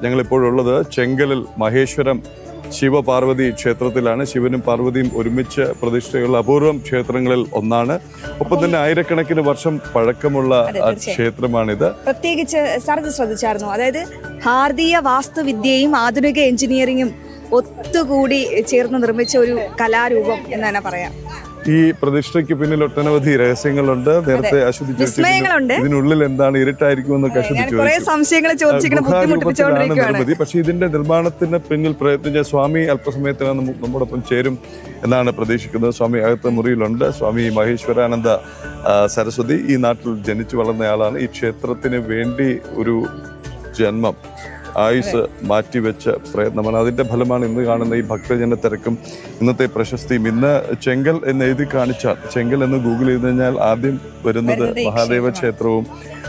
ഞങ്ങളിപ്പോഴുള്ളത് ചെങ്കലിൽ മഹേശ്വരം ശിവപാർവതി ക്ഷേത്രത്തിലാണ്. ശിവനും പാർവതിയും ഒരുമിച്ച് പ്രതിഷ്ഠയുള്ള അപൂർവം ക്ഷേത്രങ്ങളിൽ ഒന്നാണ്. ഒപ്പം തന്നെ ആയിരക്കണക്കിന് വർഷം പഴക്കമുള്ള ക്ഷേത്രമാണിത്. പ്രത്യേകിച്ച് സാർ ഇത് ശ്രദ്ധിച്ചായിരുന്നു, അതായത് ഭാരതീയ വാസ്തുവിദ്യയും ആധുനിക എഞ്ചിനീയറിംഗും ഒത്തുകൂടി ചേർന്ന് നിർമ്മിച്ച ഒരു കലാരൂപം എന്ന് തന്നെ പറയാം. ഈ പ്രതിഷ്ഠയ്ക്ക് പിന്നിൽ ഒട്ടനവധി രഹസ്യങ്ങളുണ്ട്. നേരത്തെ അശ്വതി ഇതിനുള്ളിൽ എന്താണ് ഇരുട്ടായിരിക്കുമെന്നൊക്കെ നിർമ്മിതി. പക്ഷെ ഇതിന്റെ നിർമ്മാണത്തിന് പിന്നിൽ പ്രയത്നിച്ച സ്വാമി അല്പസമയത്തിനകം നമ്മോടൊപ്പം ചേരും എന്നാണ് പ്രതീക്ഷിക്കുന്നത്. സ്വാമി അകത്ത മുറിയിലുണ്ട്. സ്വാമി മഹേശ്വരാനന്ദ സരസ്വതി ഈ നാട്ടിൽ ജനിച്ചു വളർന്നയാളാണ്. ഈ ക്ഷേത്രത്തിന് വേണ്ടി ഒരു ജന്മം ആയുസ് മാറ്റിവെച്ച പ്രയത്നമാണ്. അതിൻ്റെ ഫലമാണ് ഇന്ന് കാണുന്ന ഈ ഭക്തജന തിരക്കും ഇന്നത്തെ പ്രശസ്തിയും. ഇന്ന് ചെങ്കൽ എന്ന് എഴുതി കാണിച്ചാൽ, ചെങ്കൽ എന്ന് ഗൂഗിൾ ചെയ്ത് കഴിഞ്ഞാൽ ആദ്യം വരുന്നത് മഹാദേവ ക്ഷേത്രവും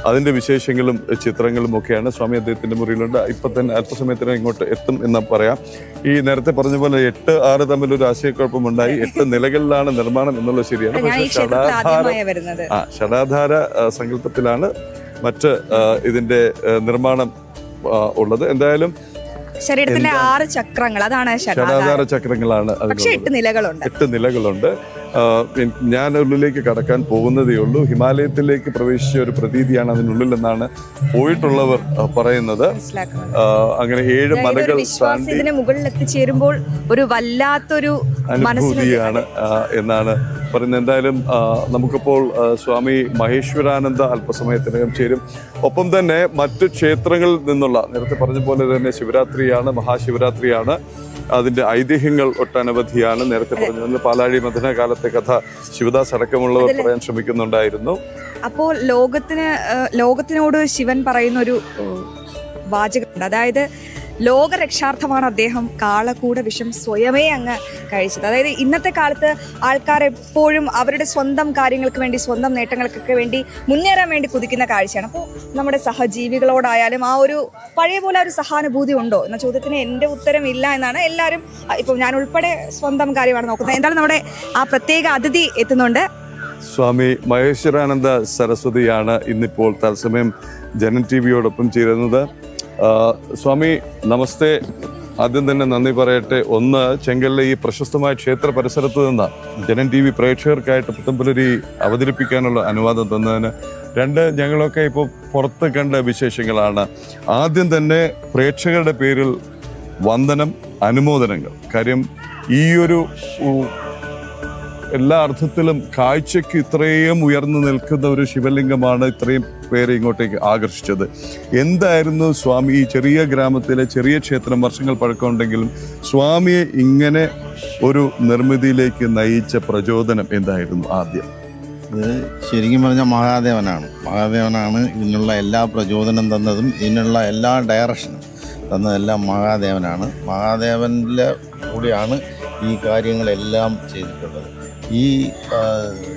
അതിൻ്റെ വിശേഷങ്ങളും ചിത്രങ്ങളും ഒക്കെയാണ്. സ്വാമി അദ്ദേഹത്തിൻ്റെ മുറിയിലുണ്ട്. ഇപ്പം തന്നെ അല്പസമയത്തിന് ഇങ്ങോട്ട് എത്തും എന്ന് പറയാം. ഈ നേരത്തെ പറഞ്ഞ പോലെ 8-6 തമ്മിലൊരു ആശയക്കുഴപ്പമുണ്ടായി. 8 നിലകളിലാണ് നിർമ്മാണം എന്നുള്ളത് ശരിയാണ്. പക്ഷേ ഷടാധാര സങ്കല്പത്തിലാണ് മറ്റ് ഇതിൻ്റെ നിർമ്മാണം ഉള്ളത്. എന്തായാലും ശരീരത്തിലെ 6 ചക്രങ്ങൾ, അതാണ് ഷടാധാര ചക്രങ്ങളാണ്. 8 നിലകളുണ്ട്. ഞാൻ ഉള്ളിലേക്ക് കടക്കാൻ പോകുന്നതേ ഉള്ളൂ. ഹിമാലയത്തിലേക്ക് പ്രവേശിച്ച ഒരു പ്രതീതിയാണ് അതിനുള്ളിൽ എന്നാണ് പോയിട്ടുള്ളവർ പറയുന്നത്. അങ്ങനെ 7 മലകൾ ഇതിന് മുകളിൽ എത്തിച്ചേരുമ്പോൾ ഒരു വല്ലാത്തൊരു അനുഭൂതിയാണ് എന്നാണ് പറയുന്നത്. എന്തായാലും നമുക്കിപ്പോൾ സ്വാമി മഹേശ്വരാനന്ദ അല്പസമയത്തിനകം ചേരും. ഒപ്പം തന്നെ മറ്റു ക്ഷേത്രങ്ങളിൽ നിന്നുള്ള, നേരത്തെ പറഞ്ഞ പോലെ തന്നെ ശിവരാത്രിയാണ്, മഹാശിവരാത്രിയാണ്. അതിൻ്റെ ഐതിഹ്യങ്ങൾ ഒട്ടനവധിയാണ്. നേരത്തെ പറഞ്ഞ പാലാഴി മഥന കാലത്തെ കഥ ശിവദാസ് അടക്കമുള്ളവർ പറയാൻ ശ്രമിക്കുന്നുണ്ടായിരുന്നു. അപ്പോൾ ലോകത്തിനോട് ശിവൻ പറയുന്ന ഒരു വാചകമുണ്ട്, അതായത് ലോകരക്ഷാർത്ഥമാണ് അദ്ദേഹം കാളകൂട വിഷം സ്വയമേ അങ്ങ് കഴിച്ചത്. അതായത് ഇന്നത്തെ കാലത്ത് ആൾക്കാർ എപ്പോഴും അവരുടെ സ്വന്തം കാര്യങ്ങൾക്ക് വേണ്ടി, സ്വന്തം നേട്ടങ്ങൾക്കൊക്കെ വേണ്ടി മുന്നേറാൻ വേണ്ടി കുതിക്കുന്ന കാഴ്ചയാണ്. അപ്പോൾ നമ്മുടെ സഹജീവികളോടായാലും ആ ഒരു പഴയ പോലെ ഒരു സഹാനുഭൂതി ഉണ്ടോ എന്ന ചോദ്യത്തിന് എൻ്റെ ഉത്തരം ഇല്ല എന്നാണ് എല്ലാവരും. ഇപ്പോൾ ഞാൻ ഉൾപ്പെടെ സ്വന്തം കാര്യമാണ് നോക്കുന്നത്. എന്തായാലും നമ്മുടെ ആ പ്രത്യേക അതിഥി എത്തുന്നുണ്ട്. സ്വാമി മഹേശ്വരാനന്ദ സരസ്വതിയാണ് ഇന്നിപ്പോൾ തത്സമയം ജനൻ ടിവിയോടൊപ്പം ചേരുന്നത്. സ്വാമി നമസ്തേ. ആദ്യം തന്നെ നന്ദി പറയട്ടെ. ഒന്ന്, ചെങ്കലിലെ ഈ പ്രശസ്തമായ ക്ഷേത്ര പരിസരത്ത് നിന്ന് ജനൻ ടി വി പ്രേക്ഷകർക്കായിട്ട് പുത്തൻപുലരി അവതരിപ്പിക്കാനുള്ള അനുവാദം തന്നതിന്. 2, ഞങ്ങളൊക്കെ ഇപ്പോൾ പുറത്ത് കണ്ട വിശേഷങ്ങളാണ്. ആദ്യം തന്നെ പ്രേക്ഷകരുടെ പേരിൽ വന്ദനം, അനുമോദനങ്ങൾ. കാര്യം ഈ ഒരു എല്ലാ അർത്ഥത്തിലും കാഴ്ചയ്ക്ക് ഇത്രയും ഉയർന്നു നിൽക്കുന്ന ഒരു ശിവലിംഗമാണ് ഇത്രയും പേരെ ഇങ്ങോട്ടേക്ക് ആകർഷിച്ചത്. എന്തായിരുന്നു സ്വാമി ഈ ചെറിയ ഗ്രാമത്തിലെ ചെറിയ ക്ഷേത്രം, വർഷങ്ങൾ പഴക്കമുണ്ടെങ്കിലും സ്വാമിയെ ഇങ്ങനെ ഒരു നിർമ്മിതിയിലേക്ക് നയിച്ച പ്രചോദനം എന്തായിരുന്നു? ആദ്യം ഇത് ശരിക്കും പറഞ്ഞാൽ മഹാദേവനാണ് ഇതിനുള്ള എല്ലാ പ്രചോദനം തന്നതും ഇതിനുള്ള എല്ലാ ഡയറക്ഷനും തന്നതെല്ലാം മഹാദേവനാണ്. മഹാദേവനിലെ കൂടിയാണ് ഈ കാര്യങ്ങളെല്ലാം ചെയ്തിട്ടുള്ളത്. ഈ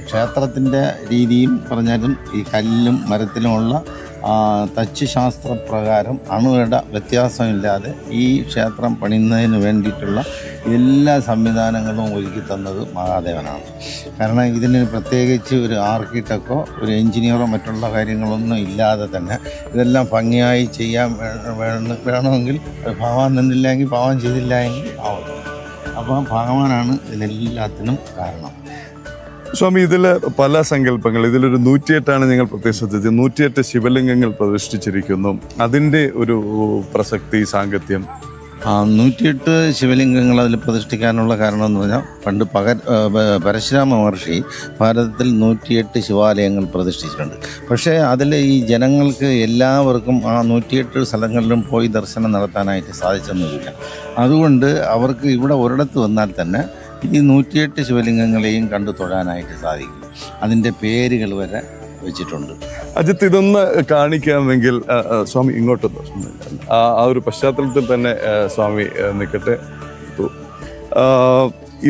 ക്ഷേത്രത്തിൻ്റെ രീതിയും പറഞ്ഞാലും ഈ കല്ലിലും മരത്തിലുമുള്ള തച്ചുശാസ്ത്രപ്രകാരം അണുവിട വ്യത്യാസമില്ലാതെ ഈ ക്ഷേത്രം പണിയുന്നതിന് വേണ്ടിയിട്ടുള്ള എല്ലാ സംവിധാനങ്ങളും ഒരുക്കി തന്നത് മഹാദേവനാണ്. കാരണം ഇതിന് പ്രത്യേകിച്ച് ഒരു ആർക്കിടെക്റ്റോ ഒരു എഞ്ചിനീയറോ മറ്റുള്ള കാര്യങ്ങളൊന്നും ഇല്ലാതെ തന്നെ ഇതെല്ലാം ഭംഗിയായി ചെയ്യാൻ വേണമെങ്കിൽ ഭഗവാൻ നിന്നില്ലെങ്കിൽ, പാവം ചെയ്തില്ല എങ്കിൽ ആവും. അപ്പോൾ ഭഗവാനാണ് ഇതിനെല്ലാത്തിനും കാരണം. സ്വാമി, ഇതിൽ പല സങ്കല്പങ്ങൾ, ഇതിലൊരു 108 നിങ്ങൾ പ്രത്യേകം ശ്രദ്ധിച്ചത്. 108 ശിവലിംഗങ്ങൾ പ്രതിഷ്ഠിച്ചിരിക്കുന്നു. അതിൻ്റെ ഒരു പ്രസക്തി, സാങ്കത്യം. 108 ശിവലിംഗങ്ങൾ അതിൽ പ്രതിഷ്ഠിക്കാനുള്ള കാരണം എന്ന് പറഞ്ഞാൽ, പണ്ട് പരശുരാമ മഹർഷി ഭാരതത്തിൽ 108 ശിവാലയങ്ങൾ പ്രതിഷ്ഠിച്ചിട്ടുണ്ട്. പക്ഷേ അതിൽ ഈ ജനങ്ങൾക്ക് എല്ലാവർക്കും ആ 108 സ്ഥലങ്ങളിലും പോയി ദർശനം നടത്താനായിട്ട് സാധിച്ചൊന്നുമില്ല. അതുകൊണ്ട് അവർക്ക് ഇവിടെ ഒരിടത്ത് വന്നാൽ തന്നെ ഈ 108 ശിവലിംഗങ്ങളെയും കണ്ടു തൊഴാനായിട്ട് സാധിക്കും. അതിൻ്റെ പേരുകൾ വരെ വെച്ചിട്ടുണ്ട്. അജിത്ത്, ഇതൊന്ന് കാണിക്കാമെങ്കിൽ സ്വാമി ഇങ്ങോട്ടൊന്ന് ആ ഒരു പശ്ചാത്തലത്തിൽ തന്നെ സ്വാമി നിൽക്കട്ടെ.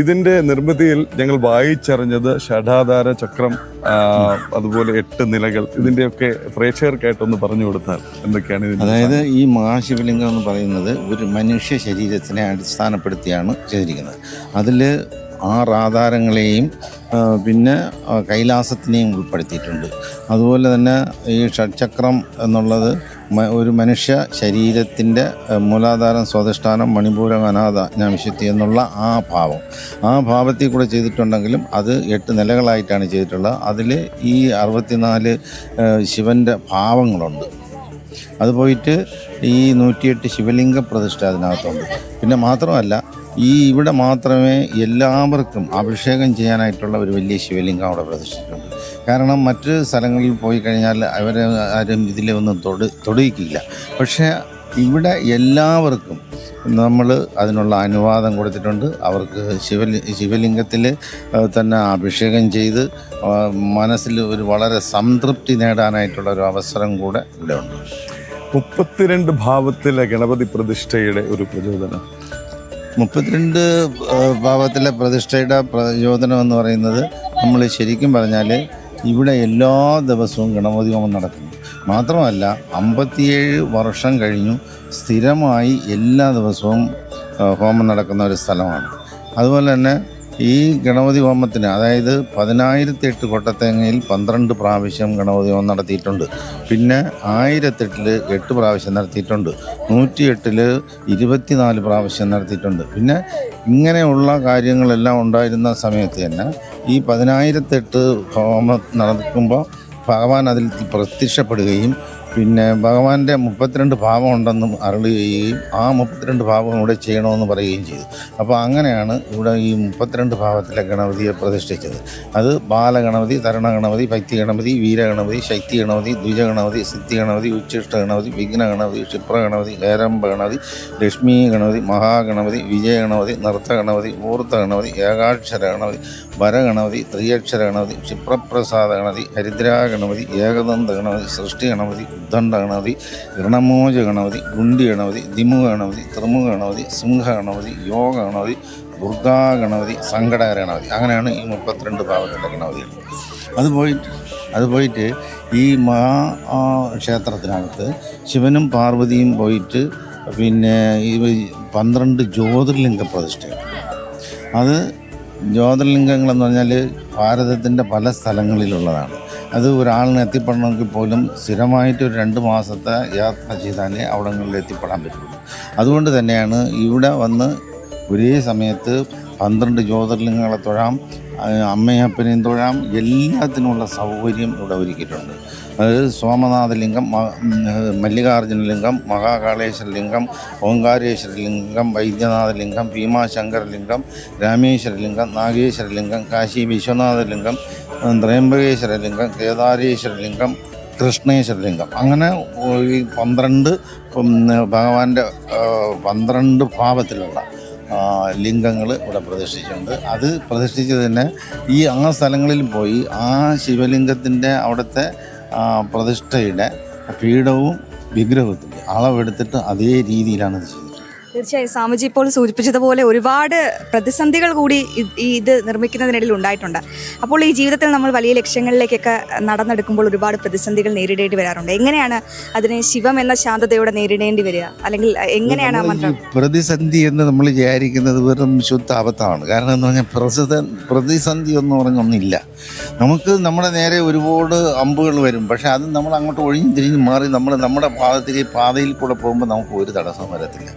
ഇതിൻ്റെ നിർമ്മിതിയിൽ ഞങ്ങൾ വായിച്ചറിഞ്ഞത് ഷടാധാര ചക്രം, അതുപോലെ 8 നിലകൾ. ഇതിൻ്റെയൊക്കെ പ്രേക്ഷകർക്കായിട്ടൊന്ന് പറഞ്ഞു കൊടുത്താൽ എന്തൊക്കെയാണ്? അതായത് ഈ മഹാശിവലിംഗം എന്ന് പറയുന്നത് ഒരു മനുഷ്യ ശരീരത്തിനെ അടിസ്ഥാനപ്പെടുത്തിയാണ് ചെയ്തിരിക്കുന്നത്. അതിൽ 6 ആധാരങ്ങളെയും പിന്നെ കൈലാസത്തിനെയും ഉൾപ്പെടുത്തിയിട്ടുണ്ട്. അതുപോലെ തന്നെ ഈ ഷഡ്ചക്രം എന്നുള്ളത് ഒരു മനുഷ്യ ശരീരത്തിൻ്റെ മൂലാധാരം, സ്വാധിഷ്ഠാനം, മണിപൂരം, അനാഥ വിശുദ്ധി എന്നുള്ള ആ ഭാവത്തിൽ കൂടെ ചെയ്തിട്ടുണ്ടെങ്കിലും അത് 8 നിലകളായിട്ടാണ് ചെയ്തിട്ടുള്ളത്. അതിൽ ഈ 64 ശിവൻ്റെ ഭാവങ്ങളുണ്ട്. അത് പോയിട്ട് ഈ 108 ശിവലിംഗ പ്രതിഷ്ഠ അതിനകത്തുണ്ട്. പിന്നെ മാത്രമല്ല ഇവിടെ മാത്രമേ എല്ലാവർക്കും അഭിഷേകം ചെയ്യാനായിട്ടുള്ള ഒരു വലിയ ശിവലിംഗം അവിടെ പ്രതിഷ്ഠിച്ചിട്ടുണ്ട്. കാരണം മറ്റ് സ്ഥലങ്ങളിൽ പോയി കഴിഞ്ഞാൽ അവരെ ആരും ഇതിലൊന്നും തൊടുകിക്കില്ല. പക്ഷേ ഇവിടെ എല്ലാവർക്കും നമ്മൾ അതിനുള്ള അനുവാദം കൊടുത്തിട്ടുണ്ട്. അവർക്ക് ശിവലിംഗത്തിൽ തന്നെ അഭിഷേകം ചെയ്ത് മനസ്സിൽ ഒരു വളരെ സംതൃപ്തി നേടാനായിട്ടുള്ള ഒരു അവസരം കൂടെ ഇവിടെ ഉണ്ട്. 32 ഭാവത്തിലെ ഗണപതി പ്രതിഷ്ഠയുടെ ഒരു പ്രചോദനം. 32 ഭാവത്തിലെ പ്രതിഷ്ഠയുടെ പ്രചോദനം എന്ന് പറയുന്നത്, നമ്മൾ ശരിക്കും പറഞ്ഞാൽ ഇവിടെ എല്ലാ ദിവസവും ഗണപതി ഹോമം നടക്കുന്നു. മാത്രമല്ല 57 വർഷം കഴിഞ്ഞു സ്ഥിരമായി എല്ലാ ദിവസവും ഹോമം നടക്കുന്ന ഒരു സ്ഥലമാണ്. അതുപോലെ തന്നെ ഈ ഗണപതി ഹോമത്തിന്, അതായത് 1008 കൊട്ടത്തേങ്ങയിൽ 12 പ്രാവശ്യം ഗണപതി ഹോമം നടത്തിയിട്ടുണ്ട്. പിന്നെ 1008 8 പ്രാവശ്യം നടത്തിയിട്ടുണ്ട്. 108 24 പ്രാവശ്യം നടത്തിയിട്ടുണ്ട്. പിന്നെ ഇങ്ങനെയുള്ള കാര്യങ്ങളെല്ലാം ഉണ്ടായിരുന്ന സമയത്ത് തന്നെ ഈ 1008 ഹോമം നടക്കുമ്പോൾ ഭഗവാൻ അതിൽ പ്രത്യക്ഷപ്പെടുകയും പിന്നെ ഭഗവാന്റെ 32 ഭാവം ഉണ്ടെന്നും അരുളി ചെയ്യുകയും ആ 32 ഭാവം ഇവിടെ ചെയ്യണമെന്ന് പറയുകയും ചെയ്തു. അപ്പോൾ അങ്ങനെയാണ് ഇവിടെ ഈ 32 ഭാവത്തിലെ ഗണപതിയെ പ്രതിഷ്ഠിച്ചത്. അത് ബാലഗണപതി, തരുണഗണപതി, ഭക്തി ഗണപതി, വീരഗണപതി, ശക്തി ഗണപതി, ദ്വിജഗണപതി, സിദ്ധി ഗണപതി, ഉച്ഛിഷ്ട ഗണപതി, വിഘ്ന ഗണപതി, ക്ഷിപ്ര ഗണപതി, ഹേരംബ ഗണപതി, ലക്ഷ്മി ഗണപതി, മഹാഗണപതി, വിജയ ഗണപതി, നൃത്ത ഗണപതി, ഊർത്ത ഗണപതി, ഏകാക്ഷര ഗണപതി, വരഗണപതി, ത്രിയക്ഷര ഗണപതി, ക്ഷിപ്രപ്രസാദ ഗണപതി, ഹരിദ്രാ ഗണപതി, ഏകദന്ത ഗണപതി, സൃഷ്ടി ഗണപതി, ഉദ്ദണ്ഡ ഗണപതി, ഋണമോച ഗണപതി, ഗുണ്ടി ഗണപതി, ദിമുഖ ഗണപതി, ത്രിമുഖ ഗണപതി, സിംഹ ഗണപതി, യോഗ ഗണപതി, ദുർഗാ ഗണപതി, സങ്കടകര ഗണപതി. അങ്ങനെയാണ് ഈ 32 ഭാവത്തിൻ്റെ ഗണപതികൾ. അത് പോയിട്ട് ഈ ക്ഷേത്രത്തിനകത്ത് ശിവനും പാർവതിയും പോയിട്ട് പിന്നെ ഈ 12 ജ്യോതിർലിംഗ പ്രതിഷ്ഠയാണ്. അത് ജ്യോതിർലിംഗങ്ങളെന്ന് പറഞ്ഞാൽ ഭാരതത്തിൻ്റെ പല സ്ഥലങ്ങളിലുള്ളതാണ്. അത് ഒരാളിന് എത്തിപ്പെടണമെങ്കിൽ പോലും സ്ഥിരമായിട്ട് ഒരു 2 മാസത്തെ യാത്ര ചെയ്താലേ അവിടങ്ങളിൽ എത്തിപ്പെടാൻ പറ്റുള്ളൂ. അതുകൊണ്ട് തന്നെയാണ് ഇവിടെ വന്ന് ഒരേ സമയത്ത് 12 ജ്യോതിർലിംഗങ്ങളെ തൊഴാം, അമ്മയപ്പനെയും തൊഴാം, എല്ലാത്തിനുമുള്ള സൗകര്യം ഇവിടെ ഒരുക്കിയിട്ടുണ്ട്. അതായത് സോമനാഥലിംഗം, മല്ലികാർജുനലിംഗം, മഹാകാളേശ്വരലിംഗം, ഓങ്കാരേശ്വരലിംഗം, വൈദ്യനാഥലിംഗം, ഭീമാശങ്കരലിംഗം, രാമേശ്വരലിംഗം, നാഗേശ്വരലിംഗം, കാശി വിശ്വനാഥലിംഗം, ത്രയംബകേശ്വരലിംഗം, കേദാരേശ്വരലിംഗം, കൃഷ്ണേശ്വരലിംഗം. അങ്ങനെ ഈ 12 ഭഗവാന്റെ 12 ഭാവത്തിലുള്ള ലിംഗങ്ങൾ ഇവിടെ പ്രതിഷ്ഠിച്ചിട്ടുണ്ട്. അത് പ്രതിഷ്ഠിച്ചത് തന്നെ ആ സ്ഥലങ്ങളിൽ പോയി ആ ശിവലിംഗത്തിൻ്റെ അവിടുത്തെ പ്രതിഷ്ഠയുടെ പീഠവും വിഗ്രഹത്തിൻ്റെ അളവെടുത്തിട്ട് അതേ രീതിയിലാണ് ഇത് ചെയ്തത്. തീർച്ചയായും സ്വാമിജി ഇപ്പോൾ സൂചിപ്പിച്ചതുപോലെ ഒരുപാട് പ്രതിസന്ധികൾ കൂടി ഇത് നിർമ്മിക്കുന്നതിനിടയിൽ ഉണ്ടായിട്ടുണ്ട്. അപ്പോൾ ഈ ജീവിതത്തിൽ നമ്മൾ വലിയ ലക്ഷ്യങ്ങളിലേക്കൊക്കെ നടന്നെടുക്കുമ്പോൾ ഒരുപാട് പ്രതിസന്ധികൾ നേരിടേണ്ടി വരാറുണ്ട്. എങ്ങനെയാണ് അതിനെ ശിവം എന്ന ശാന്തതയോടെ നേരിടേണ്ടി വരിക? അല്ലെങ്കിൽ എങ്ങനെയാണ് ആ മന്ത്രം? പ്രതിസന്ധി എന്ന് നമ്മൾ വിചാരിക്കുന്നത് വെറും ശുദ്ധ അബദ്ധമാണ്. കാരണം എന്ന് പറഞ്ഞാൽ പ്രതിസന്ധി എന്ന് പറഞ്ഞൊന്നില്ല. നമുക്ക് നമ്മുടെ നേരെ ഒരുപാട് അമ്പുകൾ വരും. പക്ഷെ അത് നമ്മൾ അങ്ങോട്ട് ഒഴിഞ്ഞ് തിരിഞ്ഞ് മാറി നമ്മുടെ പാതയിൽ കൂടെ പോകുമ്പോൾ നമുക്ക് ഒരു തടസ്സവും വരത്തില്ല.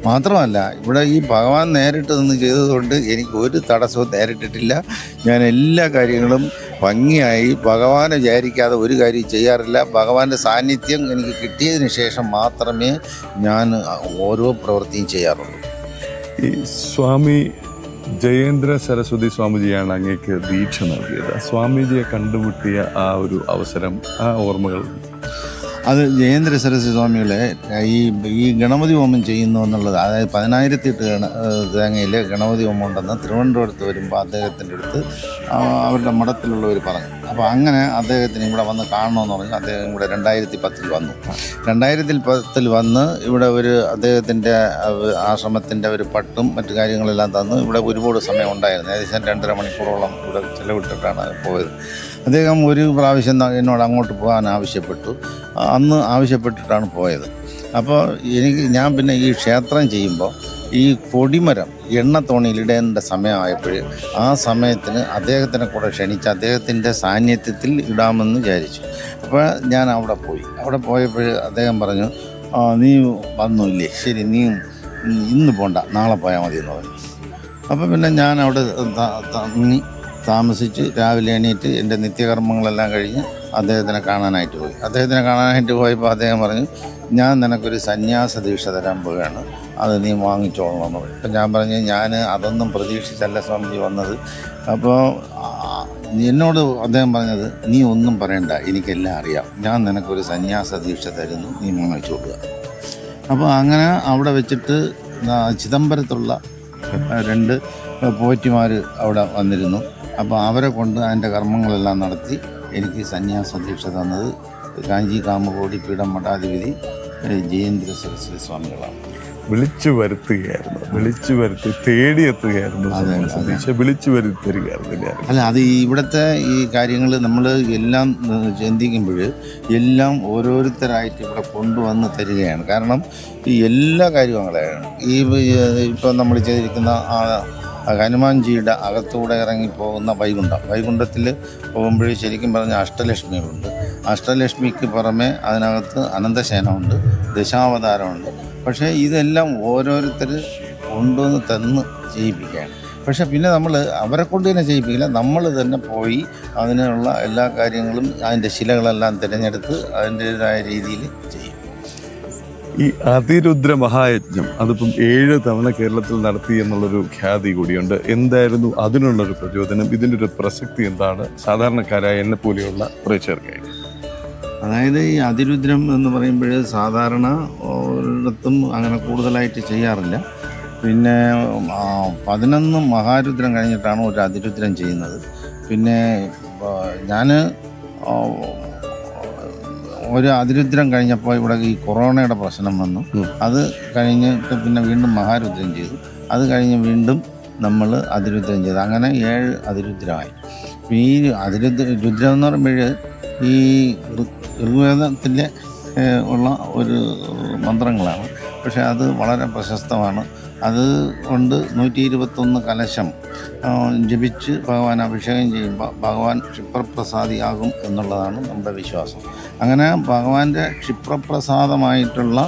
മാത്രമല്ല ഇവിടെ ഈ ഭഗവാൻ നേരിട്ട് നിന്ന് ചെയ്തതുകൊണ്ട് എനിക്ക് ഒരു തടസ്സവും നേരിട്ടിട്ടില്ല. ഞാൻ എല്ലാ കാര്യങ്ങളും ഭംഗിയായി ഭഗവാനെ വിചാരിക്കാതെ ഒരു കാര്യം ചെയ്യാറില്ല. ഭഗവാന്റെ സാന്നിധ്യം എനിക്ക് കിട്ടിയതിന് ശേഷം മാത്രമേ ഞാൻ ഓരോ പ്രവൃത്തിയും ചെയ്യാറുള്ളൂ. ഈ സ്വാമി ജയേന്ദ്ര സരസ്വതി സ്വാമിജിയാണ് അങ്ങേക്ക് ദീക്ഷ നൽകിയത്. സ്വാമിജിയെ കണ്ടുമുട്ടിയ ആ ഒരു അവസരം, ആ ഓർമ്മകൾ? അത് ജയേന്ദ്ര സരസ്വതി സ്വാമികളെ ഈ ഗണപതി ഹോമം ചെയ്യുന്നു എന്നുള്ളത്, അതായത് 1008 തേങ്ങയിൽ ഗണപതി ഹോമം ഉണ്ടെന്ന് തിരുവനന്തപുരത്ത് വരുമ്പോൾ അദ്ദേഹത്തിൻ്റെ അടുത്ത് അവരുടെ മഠത്തിലുള്ളവർ പറഞ്ഞു. അപ്പോൾ അങ്ങനെ അദ്ദേഹത്തിന് ഇവിടെ വന്ന് കാണണമെന്ന് പറഞ്ഞു. അദ്ദേഹം ഇവിടെ 2010 വന്നു. 2010 വന്ന് ഇവിടെ ഒരു അദ്ദേഹത്തിൻ്റെ ആശ്രമത്തിൻ്റെ ഒരു പട്ടും മറ്റു കാര്യങ്ങളെല്ലാം തന്നു. ഇവിടെ ഒരുപാട് സമയം ഉണ്ടായിരുന്നു. ഏകദേശം 2.5 മണിക്കൂറോളം ഇവിടെ ചിലവിട്ടിട്ടാണ് പോയത്. അദ്ദേഹം ഒരു പ്രാവശ്യം എന്നോട് അങ്ങോട്ട് പോകാൻ ആവശ്യപ്പെട്ടു. അന്ന് ആവശ്യപ്പെട്ടിട്ടാണ് പോയത്. അപ്പോൾ ഞാൻ പിന്നെ ഈ ക്ഷേത്രം ചെയ്യുമ്പോൾ ഈ കൊടിമരം എണ്ണത്തോണിയിലിടേണ്ട സമയമായപ്പോൾ ആ സമയത്തിന് അദ്ദേഹത്തിനെ കൂടെ ക്ഷണിച്ച് അദ്ദേഹത്തിൻ്റെ സാന്നിധ്യത്തിൽ ഇടാമെന്ന് വിചാരിച്ചു. അപ്പോൾ ഞാൻ അവിടെ പോയപ്പോൾ അദ്ദേഹം പറഞ്ഞു, നീ വന്നില്ലേ, ശരി നീ ഇന്ന് പോണ്ട, നാളെ പോയാൽ മതി എന്ന് പറഞ്ഞു. അപ്പോൾ പിന്നെ ഞാൻ അവിടെ താമസിച്ച് രാവിലെ എണീറ്റ് എൻ്റെ നിത്യകർമ്മങ്ങളെല്ലാം കഴിഞ്ഞ് അദ്ദേഹത്തിനെ കാണാനായിട്ട് പോയപ്പോൾ അദ്ദേഹം പറഞ്ഞു, ഞാൻ നിനക്കൊരു സന്യാസ ദീക്ഷ തരാൻ പോവുകയാണ്, അത് നീ വാങ്ങിച്ചോളണം എന്ന് പറഞ്ഞു. അപ്പം ഞാൻ പറഞ്ഞു, ഞാൻ അതൊന്നും പ്രതീക്ഷിച്ചല്ല സ്വാമിജി വന്നത്. അപ്പോൾ എന്നോട് അദ്ദേഹം പറഞ്ഞത്, നീ ഒന്നും പറയണ്ട, എനിക്കെല്ലാം അറിയാം, ഞാൻ നിനക്കൊരു സന്യാസ ദീക്ഷ തരുന്നു, നീ വാങ്ങിച്ചോളുക. അപ്പോൾ അങ്ങനെ അവിടെ വെച്ചിട്ട് ചിദംബരത്തുള്ള 2 പോറ്റിമാർ അവിടെ വന്നിരുന്നു. അപ്പോൾ അവരെ കൊണ്ട് അതിൻ്റെ കർമ്മങ്ങളെല്ലാം നടത്തി എനിക്ക് സന്യാസ ദീക്ഷ തന്നത് കാഞ്ചി കാമകോടി പീഠം മഠാധിപതി ജയേന്ദ്ര സരസ്വതി സ്വാമികളാണ്. വിളിച്ചു വരുത്തി തേടിയെത്തുകയായിരുന്നു, വിളിച്ചു വരുത്തി തരികയായിരുന്നു. അല്ല, അത് ഇവിടുത്തെ ഈ കാര്യങ്ങൾ നമ്മൾ എല്ലാം ചിന്തിക്കുമ്പോൾ എല്ലാം ഓരോരുത്തരായിട്ട് ഇവിടെ കൊണ്ടുവന്ന് തരികയാണ്. കാരണം ഈ എല്ലാ കാര്യങ്ങളും ഇപ്പം നമ്മൾ ചെയ്തിരിക്കുന്ന ഹനുമാൻജിയുടെ അകത്തൂടെ ഇറങ്ങിപ്പോകുന്ന വൈകുണ്ഠത്തിൽ പോകുമ്പോൾ ശരിക്കും പറഞ്ഞാൽ അഷ്ടലക്ഷ്മികളുണ്ട്. അഷ്ടലക്ഷ്മിക്ക് പുറമെ അതിനകത്ത് അനന്തശയനമുണ്ട്, ദശാവതാരമുണ്ട്. പക്ഷേ ഇതെല്ലാം ഓരോരുത്തർ കൊണ്ടുവന്ന് തന്ന് ചെയ്യിപ്പിക്കുകയാണ്. പക്ഷേ പിന്നെ നമ്മൾ അവരെ കൊണ്ട് തന്നെ ചെയ്യിപ്പിക്കില്ല, നമ്മൾ തന്നെ പോയി അതിനുള്ള എല്ലാ കാര്യങ്ങളും അതിൻ്റെ ശിലകളെല്ലാം തിരഞ്ഞെടുത്ത് അതിൻ്റേതായ രീതിയിൽ ചെയ്യും. ഈ അതിരുദ്ര മഹായജ്ഞം അതിപ്പം 7 തവണ കേരളത്തിൽ നടത്തി എന്നുള്ളൊരു ഖ്യാതി കൂടിയുണ്ട്. എന്തായിരുന്നു അതിനുള്ളൊരു പ്രചോദനം? ഇതിൻ്റെ ഒരു പ്രസക്തി എന്താണ് സാധാരണക്കാരായ എന്നെ പോലെയുള്ള പ്രേക്ഷകർക്കായി? അതായത് ഈ അതിരുദ്രം എന്ന് പറയുമ്പോൾ സാധാരണ ഒരിടത്തും അങ്ങനെ കൂടുതലായിട്ട് ചെയ്യാറില്ല. പിന്നെ 11 മഹാരുദ്രം കഴിഞ്ഞിട്ടാണ് ഒരു അതിരുദ്രം ചെയ്യുന്നത്. പിന്നെ ഞാൻ ഒരു അതിരുദ്രം കഴിഞ്ഞപ്പോൾ ഇവിടെ ഈ കൊറോണയുടെ പ്രശ്നം വന്നു. അത് കഴിഞ്ഞിട്ട് പിന്നെ വീണ്ടും മഹാരുദ്രം ചെയ്തു. അത് കഴിഞ്ഞ് വീണ്ടും നമ്മൾ അതിരുദ്രം ചെയ്തു. അങ്ങനെ 7 അതിരുദ്രമായി. ഈ രുദ്രം എന്ന് പറയുമ്പോൾ ഈ ഋഗ്വേദത്തിലെ ഉള്ള ഒരു മന്ത്രങ്ങളാണ്. പക്ഷേ അത് വളരെ പ്രശസ്തമാണ്. അതുകൊണ്ട് 121 കലശം ജപിച്ച് ഭഗവാൻ അഭിഷേകം ചെയ്യുമ്പോൾ ഭഗവാൻ ക്ഷിപ്രപ്രസാദിയാകും എന്നുള്ളതാണ് നമ്മുടെ വിശ്വാസം. അങ്ങനെ ഭഗവാന്റെ ക്ഷിപ്രപ്രസാദമായിട്ടുള്ള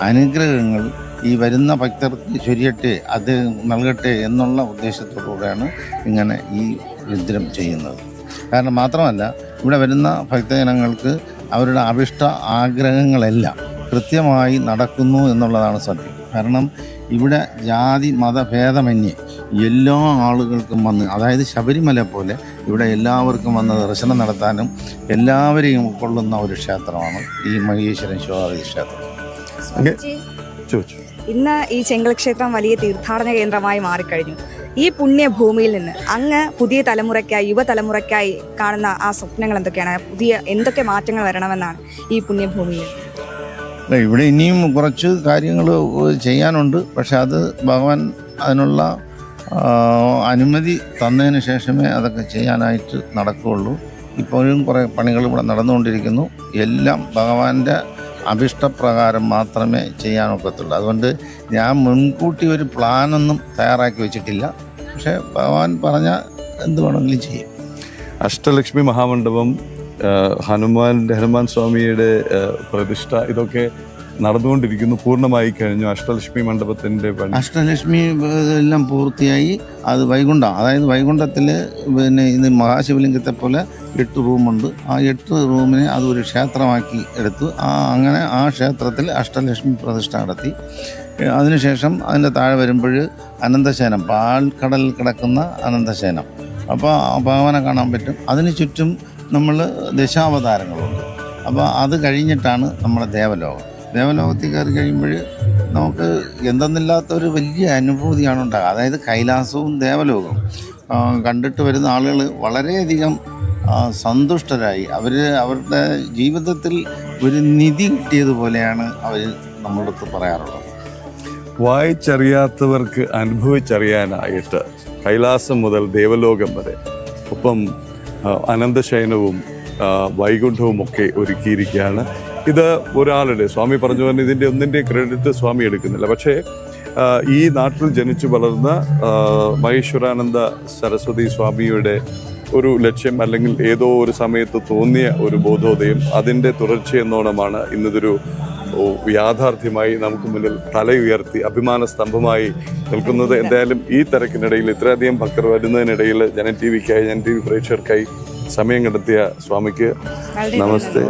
അനുഗ്രഹങ്ങൾ ഈ വരുന്ന ഭക്തർക്ക് ചൊരിയട്ടെ, അത് നൽകട്ടെ എന്നുള്ള ഉദ്ദേശത്തോടുകൂടെയാണ് ഇങ്ങനെ ഈ രുദ്രം ചെയ്യുന്നത്. കാരണം മാത്രമല്ല, ഇവിടെ വരുന്ന ഭക്തജനങ്ങൾക്ക് അവരുടെ അഭിഷ്ട ആഗ്രഹങ്ങളെല്ലാം കൃത്യമായി നടക്കുന്നു എന്നുള്ളതാണ് സത്യം. കാരണം ഇവിടെ ജാതി മതഭേദമന്യേ എല്ലാ ആളുകൾക്കും വന്ന്, അതായത് ശബരിമല പോലെ ഇവിടെ എല്ലാവർക്കും വന്ന് ദർശനം നടത്താനും എല്ലാവരെയും ഉൾക്കൊള്ളുന്ന ഒരു ക്ഷേത്രമാണ് ഈ മഹേശ്വരൻ ശിവപാർവതി ക്ഷേത്രം. ഇന്ന് ഈ ചെങ്കൽ ക്ഷേത്രം വലിയ തീർത്ഥാടന കേന്ദ്രമായി മാറിക്കഴിഞ്ഞു. ഈ പുണ്യഭൂമിയിൽ നിന്ന് അങ്ങ് പുതിയ തലമുറയ്ക്കായി, യുവതലമുറയ്ക്കായി കാണുന്ന ആ സ്വപ്നങ്ങൾ എന്തൊക്കെയാണ്? എന്തൊക്കെ മാറ്റങ്ങൾ വരണമെന്നാണ് ഈ പുണ്യഭൂമിയിൽ? ഇവിടെ ഇനിയും കുറച്ച് കാര്യങ്ങൾ ചെയ്യാനുണ്ട്. പക്ഷെ അത് ഭഗവാൻ അതിനുള്ള അനുമതി തന്നതിന് ശേഷമേ അതൊക്കെ ചെയ്യാനായിട്ട് നടക്കുകയുള്ളൂ. ഇപ്പോഴും കുറേ പണികൾ ഇവിടെ നടന്നുകൊണ്ടിരിക്കുന്നു. എല്ലാം ഭഗവാന്റെ അഭിഷ്ടപ്രകാരം മാത്രമേ ചെയ്യാനൊക്കത്തുള്ളൂ. അതുകൊണ്ട് ഞാൻ മുൻകൂട്ടി ഒരു പ്ലാനൊന്നും തയ്യാറാക്കി വെച്ചിട്ടില്ല. പക്ഷേ ഭഗവാൻ പറഞ്ഞാൽ എന്ത് വേണമെങ്കിലും ചെയ്യും. അഷ്ടലക്ഷ്മി മഹാമണ്ഡപം, ഹനുമാൻ സ്വാമിയുടെ പ്രതിഷ്ഠ, ഇതൊക്കെ നടന്നുകൊണ്ടിരിക്കുന്നു, പൂർണ്ണമായി കഴിഞ്ഞു. അഷ്ടലക്ഷ്മി മണ്ഡപത്തിൻ്റെ അഷ്ടലക്ഷ്മി എല്ലാം പൂർത്തിയായി. അത് അതായത് വൈകുണ്ഠത്തിൽ പിന്നെ ഇത് മഹാശിവലിംഗത്തെ പോലെ 8 റൂമുണ്ട്. ആ 8 റൂമിനെ അതൊരു ക്ഷേത്രമാക്കി എടുത്തു. അങ്ങനെ ആ ക്ഷേത്രത്തിൽ അഷ്ടലക്ഷ്മി പ്രതിഷ്ഠ നടത്തി. അതിനുശേഷം അതിൻ്റെ താഴെ വരുമ്പോൾ അനന്തശയനം, പാൽക്കടൽ കിടക്കുന്ന അനന്തശയനം, അപ്പോൾ ഭഗവാനെ കാണാൻ പറ്റും. അതിന് ചുറ്റും നമ്മൾ ദശാവതാരങ്ങളുണ്ട്. അപ്പോൾ അത് കഴിഞ്ഞിട്ടാണ് നമ്മുടെ ദേവലോകത്തിൽ കയറി കഴിയുമ്പോൾ നമുക്ക് എന്തെന്നില്ലാത്തൊരു വലിയ അനുഭൂതിയാണ് ഉണ്ടാകുക. അതായത് കൈലാസവും ദേവലോകവും കണ്ടിട്ട് വരുന്ന ആളുകൾ വളരെയധികം സന്തുഷ്ടരായി. അവരുടെ ജീവിതത്തിൽ ഒരു നിധി കിട്ടിയതുപോലെയാണ് അവർ നമ്മുടെ അടുത്ത് പറയാറുള്ളത്. വായിച്ചറിയാത്തവർക്ക് അനുഭവിച്ചറിയാനായിട്ട് കൈലാസം മുതൽ ദേവലോകം വരെ, ഒപ്പം അനന്തശയനവും വൈകുണ്ഠവും ഒക്കെ ഒരുക്കിയിരിക്കുകയാണ്. ഇത് ഒരാളുടെ, സ്വാമി പറഞ്ഞു തന്നെ ഇതിൻ്റെ ഒന്നിൻ്റെ ക്രെഡിറ്റ് സ്വാമി എടുക്കുന്നില്ല. പക്ഷേ ഈ നാട്ടിൽ ജനിച്ചു വളർന്ന മഹേശ്വരാനന്ദ സരസ്വതി സ്വാമിയുടെ ഒരു ലക്ഷ്യം അല്ലെങ്കിൽ ഏതോ ഒരു സമയത്ത് തോന്നിയ ഒരു ബോധോദയം, അതിൻ്റെ തുടർച്ചയെന്നോണമാണ് ഇന്നതൊരു യാഥാർത്ഥ്യമായി നമുക്ക് മുന്നിൽ തലയുയർത്തി അഭിമാന സ്തംഭമായി നിൽക്കുന്നത്. എന്തായാലും ഈ തിരക്കിനിടയിൽ ഇത്രയധികം ഭക്തർ വരുന്നതിനിടയിൽ ജന ടി വിക്കായി, ജന ടി വി പ്രേക്ഷകർക്കായി സമയം കണ്ടെത്തിയ സ്വാമിക്ക് നമസ്തേ.